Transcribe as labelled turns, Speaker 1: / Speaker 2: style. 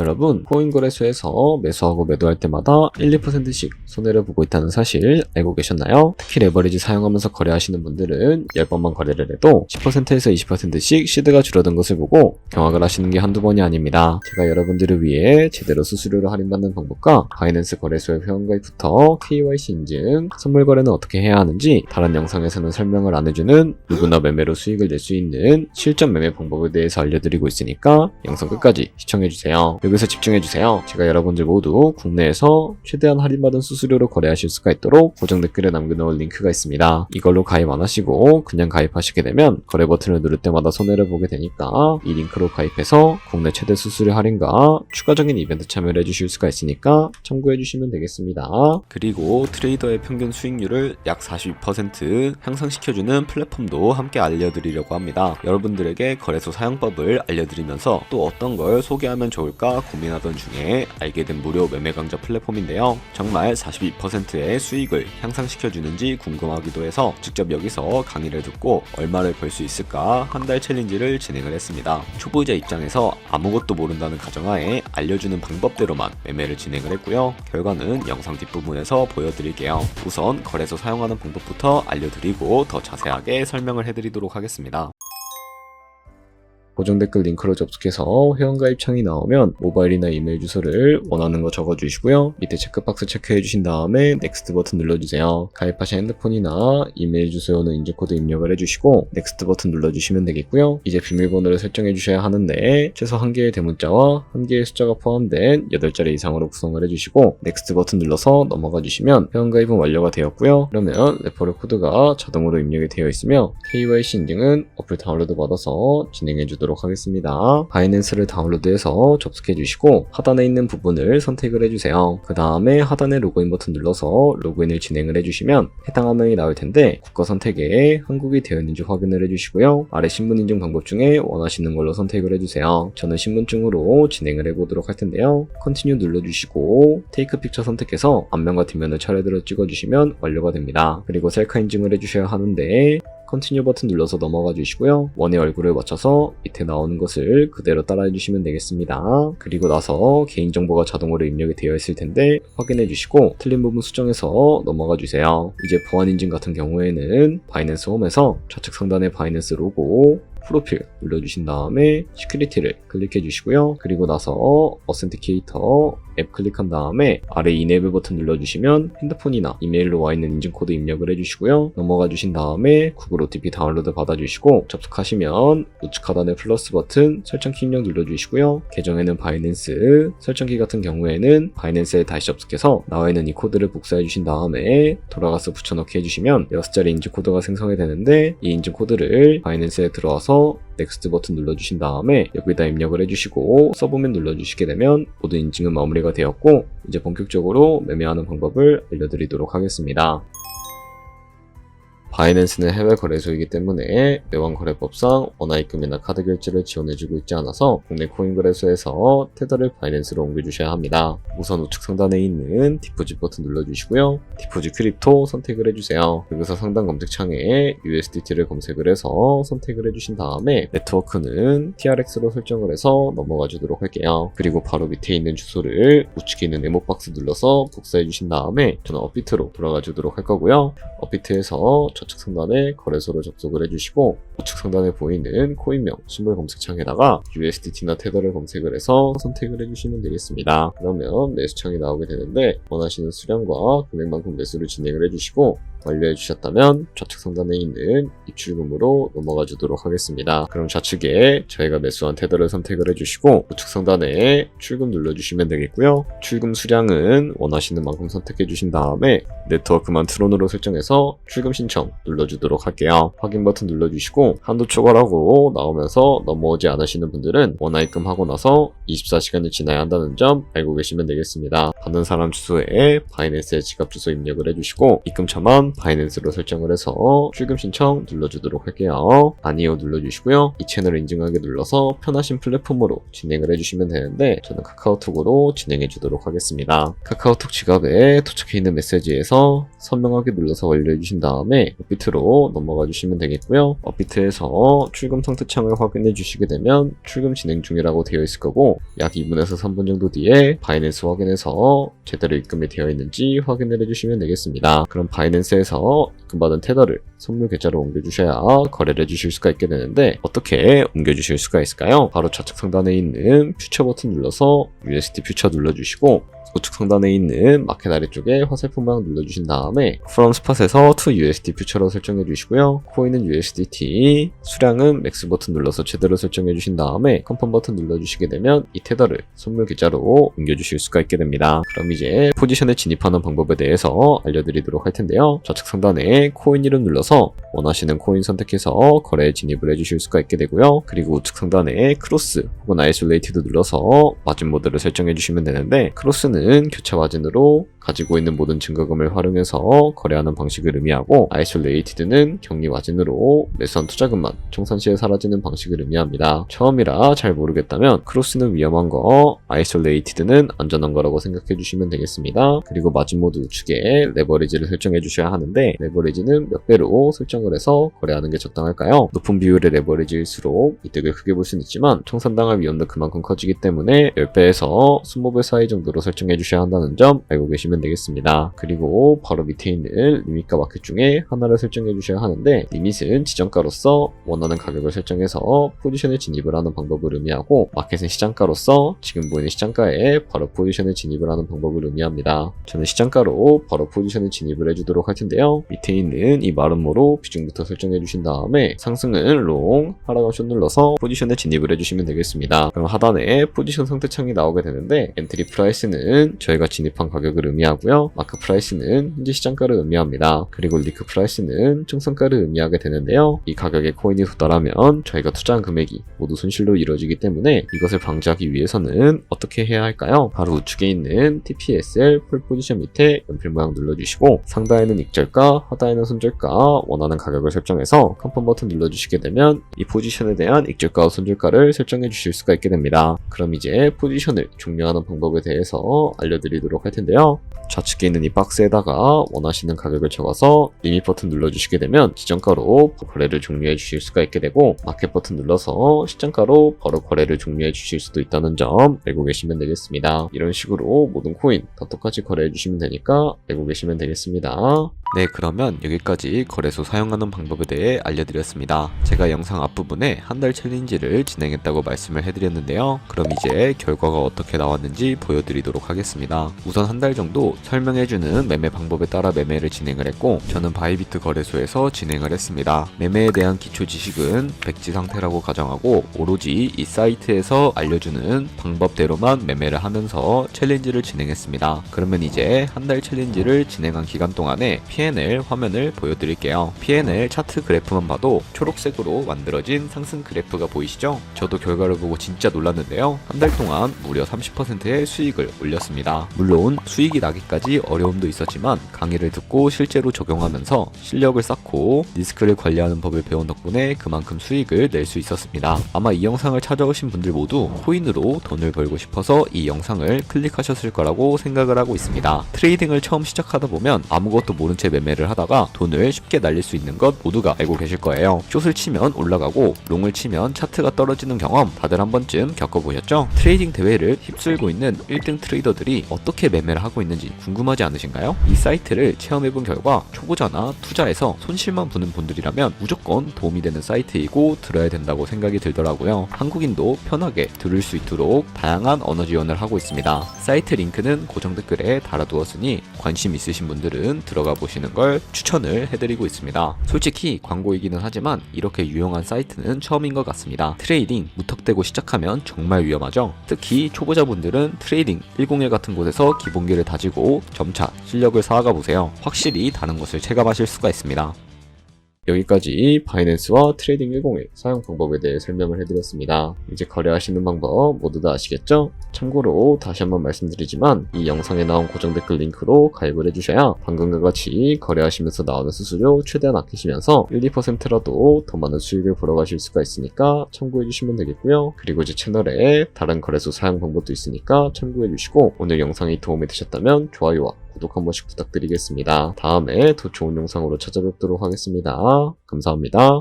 Speaker 1: 여러분, 코인 거래소에서 매수하고 매도할 때마다 1, 2%씩 손해를 보고 있다는 사실 알고 계셨나요? 특히 레버리지 사용하면서 거래하시는 분들은 10번만 거래를 해도 10%에서 20%씩 시드가 줄어든 것을 보고 경악을 하시는 게 한두 번이 아닙니다. 제가 여러분들을 위해 제대로 수수료를 할인받는 방법과 바이낸스 거래소의 회원가입부터 KYC 인증, 선물 거래는 어떻게 해야 하는지 다른 영상에서는 설명을 안 해주는 누구나 매매로 수익을 낼 수 있는 실전 매매 방법에 대해서 알려드리고 있으니까 영상 끝까지 시청해주세요. 여기서 집중해주세요. 제가 여러분들 모두 국내에서 최대한 할인받은 수수료로 거래하실 수가 있도록 고정 댓글에 남겨놓은 링크가 있습니다. 이걸로 가입 안 하시고 그냥 가입하시게 되면 거래 버튼을 누를 때마다 손해를 보게 되니까 이 링크로 가입해서 국내 최대 수수료 할인과 추가적인 이벤트 참여를 해주실 수가 있으니까 참고해주시면 되겠습니다. 그리고 트레이더의 평균 수익률을 약 42% 향상시켜주는 플랫폼도 함께 알려드리려고 합니다. 여러분들에게 거래소 사용법을 알려드리면서 또 어떤 걸 소개하면 좋을까 고민하던 중에 알게 된 무료 매매 강좌 플랫폼인데요. 정말 42%의 수익을 향상시켜주는지 궁금하기도 해서 직접 여기서 강의를 듣고 얼마를 벌 수 있을까 한 달 챌린지를 진행을 했습니다. 초보자 입장에서 아무것도 모른다는 가정하에 알려주는 방법대로만 매매를 진행을 했고요. 결과는 영상 뒷부분에서 보여드릴게요. 우선 거래소 사용하는 방법부터 알려드리고 더 자세하게 설명을 해드리도록 하겠습니다. 고정 댓글 링크로 접속해서 회원가입 창이 나오면 모바일이나 이메일 주소를 원하는 거 적어주시고요. 밑에 체크박스 체크해주신 다음에 넥스트 버튼 눌러주세요. 가입하신 핸드폰이나 이메일 주소는 인증코드 입력을 해주시고 넥스트 버튼 눌러주시면 되겠고요. 이제 비밀번호를 설정해주셔야 하는데 최소 1개의 대문자와 1개의 숫자가 포함된 8자리 이상으로 구성을 해주시고 넥스트 버튼 눌러서 넘어가 주시면 회원가입은 완료가 되었고요. 그러면 레퍼럴 코드가 자동으로 입력이 되어 있으며 KYC 인증은 어플 다운로드 받아서 진행해주도록 하겠습니다. 바이낸스를 다운로드해서 접속해 주시고 하단에 있는 부분을 선택을 해주세요. 그 다음에 하단에 로그인 버튼 눌러서 로그인을 진행을 해주시면 해당 화면이 나올 텐데 국가 선택에 한국이 되어 있는지 확인을 해주시고요. 아래 신분 인증 방법 중에 원하시는 걸로 선택을 해주세요. 저는 신분증으로 진행을 해보도록 할 텐데요. 컨티뉴 눌러주시고 테이크 픽처 선택해서 앞면과 뒷면을 차례대로 찍어주시면 완료가 됩니다. 그리고 셀카 인증을 해주셔야 하는데 컨티뉴 버튼 눌러서 넘어가 주시고요. 원의 얼굴을 맞춰서 밑에 나오는 것을 그대로 따라해 주시면 되겠습니다. 그리고 나서 개인정보가 자동으로 입력이 되어 있을 텐데 확인해 주시고 틀린 부분 수정해서 넘어가 주세요. 이제 보안 인증 같은 경우에는 바이낸스 홈에서 좌측 상단에 바이낸스 로고 프로필 눌러주신 다음에 시큐리티를 클릭해 주시고요. 그리고 나서 어센티케이터 앱 클릭한 다음에 아래 이네이블 버튼 눌러주시면 핸드폰이나 이메일로 와 있는 인증코드 입력을 해주시고요. 넘어가 주신 다음에 구글 OTP 다운로드 받아주시고 접속하시면 우측 하단에 플러스 버튼 설정키 입력 눌러주시고요. 계정에는 바이낸스, 설정키 같은 경우에는 바이낸스에 다시 접속해서 나와 있는 이 코드를 복사해 주신 다음에 돌아가서 붙여넣기 해주시면 6자리 인증코드가 생성이 되는데 이 인증코드를 바이낸스에 들어와서 넥스트 버튼 눌러주신 다음에 여기다 입력을 해주시고 서브맨 눌러주시게 되면 모든 인증은 마무리가 되었고 이제 본격적으로 매매하는 방법을 알려드리도록 하겠습니다. 바이낸스는 해외 거래소이기 때문에 외환 거래법상 원화입금이나 카드 결제를 지원해주고 있지 않아서 국내 코인 거래소에서 테더를 바이낸스로 옮겨주셔야 합니다. 우선 우측 상단에 있는 디포짓 버튼 눌러주시고요. 디포짓 크립토 선택을 해주세요. 여기서 상단 검색창에 USDT를 검색을 해서 선택을 해주신 다음에 네트워크는 TRX로 설정을 해서 넘어가 주도록 할게요. 그리고 바로 밑에 있는 주소를 우측에 있는 네모박스 눌러서 복사해 주신 다음에 저는 업비트로 돌아가 주도록 할 거고요. 업비트에서 좌측 상단에 거래소로 접속을 해주시고 우측 상단에 보이는 코인명 신물 검색창에다가 USDT나 테더를 검색을 해서 선택을 해주시면 되겠습니다. 그러면 매수창이 나오게 되는데 원하시는 수량과 금액만큼 매수를 진행을 해주시고 완료해 주셨다면 좌측 상단에 있는 입출금으로 넘어가 주도록 하겠습니다. 그럼 좌측에 저희가 매수한 테더를 선택을 해주시고 우측 상단에 출금 눌러주시면 되겠고요. 출금 수량은 원하시는 만큼 선택해 주신 다음에 네트워크만 트론으로 설정해서 출금 신청 눌러주도록 할게요. 확인 버튼 눌러주시고 한도 초과라고 나오면서 넘어오지 않으시는 분들은 원화입금 하고 나서 24시간이 지나야 한다는 점 알고 계시면 되겠습니다. 받는 사람 주소에 바이낸스의 지갑 주소 입력을 해주시고 입금처만 바이낸스로 설정을 해서 출금 신청 눌러주도록 할게요. 아니요 눌러주시고요. 이 채널을 인증하게 눌러서 편하신 플랫폼으로 진행을 해주시면 되는데 저는 카카오톡으로 진행해 주도록 하겠습니다. 카카오톡 지갑에 도착해 있는 메시지에서 선명하게 눌러서 완료해 주신 다음에 업비트로 넘어가 주시면 되겠고요. 업비트에서 출금 상태 창을 확인해 주시게 되면 출금 진행 중이라고 되어 있을 거고 약 2분에서 3분 정도 뒤에 바이낸스 확인해서 제대로 입금이 되어 있는지 확인을 해주시면 되겠습니다. 그럼 바이낸스에서 입금받은 테더를 선물 계좌로 옮겨주셔야 거래를 해주실 수가 있게 되는데 어떻게 옮겨주실 수가 있을까요? 바로 좌측 상단에 있는 퓨처 버튼 눌러서 USD 퓨처 눌러주시고 우측 상단에 있는 마켓 아래쪽에 화살표 모양 눌러주신 다음에 From Spot에서 to USD 퓨처로 설정해 주시고요. 코인은 USDT, 수량은 맥스 버튼 눌러서 제대로 설정해 주신 다음에 컨펌 버튼 눌러주시게 되면 이 테더를 선물 계좌로 옮겨주실 수가 있게 됩니다. 그럼 이제 포지션에 진입하는 방법에 대해서 알려드리도록 할 텐데요. 좌측 상단에 코인 이름 눌러서 원하시는 코인 선택해서 거래에 진입을 해주실 수가 있게 되고요. 그리고 우측 상단에 크로스 혹은 아이솔레이티드 눌러서 마진 모드를 설정해 주시면 되는데 크로스는 교차 마진으로 가지고 있는 모든 증거금을 활용해서 거래하는 방식을 의미하고 아이솔레이티드는 격리 마진으로 매수한 투자금만 청산 시에 사라지는 방식을 의미합니다. 처음이라 잘 모르겠다면 크로스는 위험한 거, 아이솔레이티드는 안전한 거라고 생각해 주시면 되겠습니다. 그리고 마진 모드 우측에 레버리지를 설정해 주셔야 하는데 레버리지는 몇 배로 설정을 해서 거래하는 게 적당할까요? 높은 비율의 레버리지일수록 이득을 크게 볼 수는 있지만 청산당할 위험도 그만큼 커지기 때문에 10배에서 20배 사이 정도로 설정해 주셔야 한다는 점 알고 계시면 되겠습니다. 그리고 바로 밑에 있는 리밋과 마켓 중에 하나를 설정해 주셔야 하는데 리밋은 지정가로서 원하는 가격을 설정해서 포지션에 진입을 하는 방법을 의미하고 마켓은 시장가로서 지금 보이는 시장가에 바로 포지션에 진입을 하는 방법을 의미합니다. 저는 시장가로 바로 포지션에 진입을 해주도록 할 텐데요. 밑에 있는 이 마름모로 비중부터 설정해 주신 다음에 상승은 롱, 하락은 숏 눌러서 포지션에 진입을 해주시면 되겠습니다. 그럼 하단에 포지션 상태 창이 나오게 되는데 엔트리 프라이스는 저희가 진입한 가격을 의미하고요. 마크 프라이스는 현재 시장가를 의미합니다. 그리고 리크 프라이스는 청산가를 의미하게 되는데요. 이 가격에 코인이 도달하면 저희가 투자한 금액이 모두 손실로 이루어지기 때문에 이것을 방지하기 위해서는 어떻게 해야 할까요? 바로 우측에 있는 TPSL 폴 포지션 밑에 연필 모양 눌러주시고 상단에는 익절가, 하단에는 손절가 원하는 가격을 설정해서 컨펌 버튼 눌러주시게 되면 이 포지션에 대한 익절가와 손절가를 설정해 주실 수가 있게 됩니다. 그럼 이제 포지션을 종료하는 방법에 대해서 알려드리도록 할 텐데요. 좌측에 있는 이 박스에다가 원하시는 가격을 적어서 리밋 버튼 눌러주시게 되면 지정가로 거래를 종료해 주실 수가 있게 되고 마켓 버튼 눌러서 시장가로 바로 거래를 종료해 주실 수도 있다는 점 알고 계시면 되겠습니다. 이런 식으로 모든 코인 다 똑같이 거래해 주시면 되니까 알고 계시면 되겠습니다. 네, 그러면 여기까지 거래소 사용하는 방법에 대해 알려드렸습니다. 제가 영상 앞부분에 한 달 챌린지를 진행했다고 말씀을 해드렸는데요. 그럼 이제 결과가 어떻게 나왔는지 보여드리도록 하겠습니다. 우선 한 달 정도 설명해주는 매매 방법에 따라 매매를 진행을 했고 저는 바이비트 거래소에서 진행을 했습니다. 매매에 대한 기초 지식은 백지 상태라고 가정하고 오로지 이 사이트에서 알려주는 방법대로만 매매를 하면서 챌린지를 진행했습니다. 그러면 이제 한 달 챌린지를 진행한 기간 동안에 P&L 화면을 보여드릴게요. P&L 차트 그래프만 봐도 초록색으로 만들어진 상승 그래프가 보이시죠? 저도 결과를 보고 진짜 놀랐는데요. 한 달 동안 무려 30%의 수익을 올렸습니다. 물론 수익이 나기까지 어려움도 있었지만 강의를 듣고 실제로 적용하면서 실력을 쌓고 리스크를 관리하는 법을 배운 덕분에 그만큼 수익을 낼 수 있었습니다. 아마 이 영상을 찾아오신 분들 모두 코인으로 돈을 벌고 싶어서 이 영상을 클릭하셨을 거라고 생각을 하고 있습니다. 트레이딩을 처음 시작하다 보면 아무것도 모른 채 매매를 하다가 돈을 쉽게 날릴 수 있는 것 모두가 알고 계실 거예요. 숏을 치면 올라가고 롱을 치면 차트가 떨어지는 경험 다들 한 번쯤 겪어보셨죠? 트레이딩 대회를 휩쓸고 있는 1등 트레이더들이 어떻게 매매를 하고 있는지 궁금하지 않으신가요? 이 사이트를 체험해본 결과 초보자나 투자에서 손실만 보는 분들이라면 무조건 도움이 되는 사이트이고 들어야 된다고 생각이 들더라고요. 한국인도 편하게 들을 수 있도록 다양한 언어 지원을 하고 있습니다. 사이트 링크는 고정 댓글에 달아두었으니 관심 있으신 분들은 들어가 보시는 걸 추천을 해드리고 있습니다. 솔직히 광고이기는 하지만 이렇게 유용한 사이트는 처음인 것 같습니다. 트레이딩 무턱대고 시작하면 정말 위험하죠. 특히 초보자분들은 트레이딩 101 같은 곳에서 기본기를 다지고 점차 실력을 쌓아가 보세요. 확실히 다른 것을 체감하실 수가 있습니다. 여기까지 바이낸스와 트레이딩 101 사용 방법에 대해 설명을 해드렸습니다. 이제 거래하시는 방법 모두 다 아시겠죠? 참고로 다시 한번 말씀드리지만 이 영상에 나온 고정 댓글 링크로 가입을 해주셔야 방금과 같이 거래하시면서 나오는 수수료 최대한 아끼시면서 1, 2%라도 더 많은 수익을 벌어가실 수가 있으니까 참고해주시면 되겠고요. 그리고 제 채널에 다른 거래소 사용 방법도 있으니까 참고해주시고 오늘 영상이 도움이 되셨다면 좋아요와 구독 한 번씩 부탁드리겠습니다. 다음에 더 좋은 영상으로 찾아뵙도록 하겠습니다. 감사합니다.